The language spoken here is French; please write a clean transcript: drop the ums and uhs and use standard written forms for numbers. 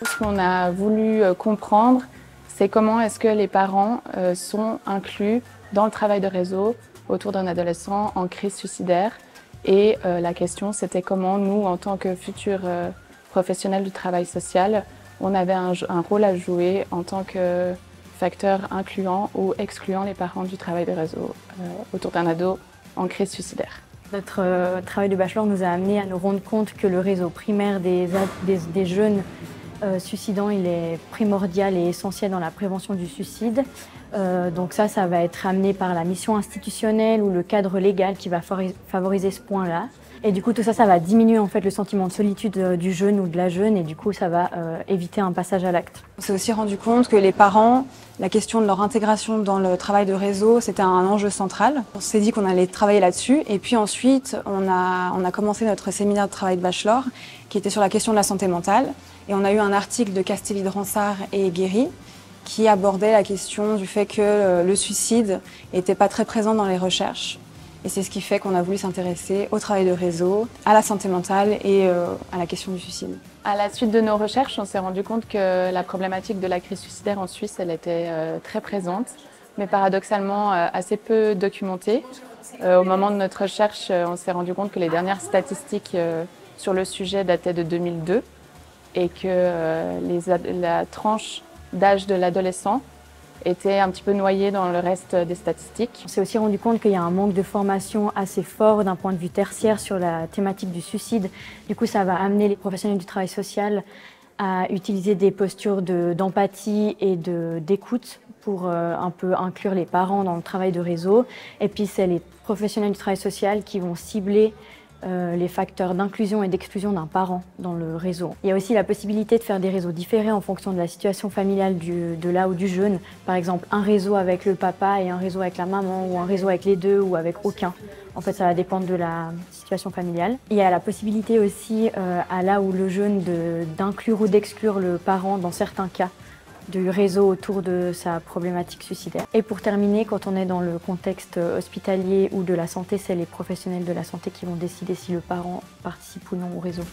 ce qu'on a voulu comprendre, c'est comment est-ce que les parents sont inclus dans le travail de réseau autour d'un adolescent en crise suicidaire. Et la question, c'était comment nous, en tant que futurs professionnels du travail social, on avait un rôle à jouer en tant que facteur incluant ou excluant les parents du travail de réseau autour d'un ado en crise suicidaire. Notre travail de bachelor nous a amené à nous rendre compte que le réseau primaire des jeunes suicidants, il est primordial et essentiel dans la prévention du suicide. Donc ça va être amené par la mission institutionnelle ou le cadre légal qui va favoriser ce point-là. Et du coup, tout ça, ça va diminuer en fait le sentiment de solitude du jeune ou de la jeune et du coup, ça va éviter un passage à l'acte. On s'est aussi rendu compte que les parents, la question de leur intégration dans le travail de réseau, c'était un enjeu central. On s'est dit qu'on allait travailler là-dessus et puis ensuite, on a commencé notre séminaire de travail de bachelor qui était sur la question de la santé mentale. Et on a eu un article de Castelli-Dransart et Guéry qui abordait la question du fait que le suicide n'était pas très présent dans les recherches. Et c'est ce qui fait qu'on a voulu s'intéresser au travail de réseau, à la santé mentale et à la question du suicide. À la suite de nos recherches, on s'est rendu compte que la problématique de la crise suicidaire en Suisse, elle était très présente, mais paradoxalement assez peu documentée. Au moment de notre recherche, on s'est rendu compte que les dernières statistiques sur le sujet dataient de 2002 et que la tranche d'âge de l'adolescent était un petit peu noyée dans le reste des statistiques. On s'est aussi rendu compte qu'il y a un manque de formation assez fort d'un point de vue tertiaire sur la thématique du suicide. Du coup, ça va amener les professionnels du travail social à utiliser des postures d'empathie et d'écoute pour un peu inclure les parents dans le travail de réseau. Et puis, c'est les professionnels du travail social qui vont cibler les facteurs d'inclusion et d'exclusion d'un parent dans le réseau. Il y a aussi la possibilité de faire des réseaux différés en fonction de la situation familiale de là ou du jeune. Par exemple, un réseau avec le papa et un réseau avec la maman, ou un réseau avec les deux ou avec aucun. En fait, ça va dépendre de la situation familiale. Il y a la possibilité aussi, à là où le jeune, d'inclure ou d'exclure le parent dans certains cas du réseau autour de sa problématique suicidaire. Et pour terminer, quand on est dans le contexte hospitalier ou de la santé, c'est les professionnels de la santé qui vont décider si le parent participe ou non au réseau.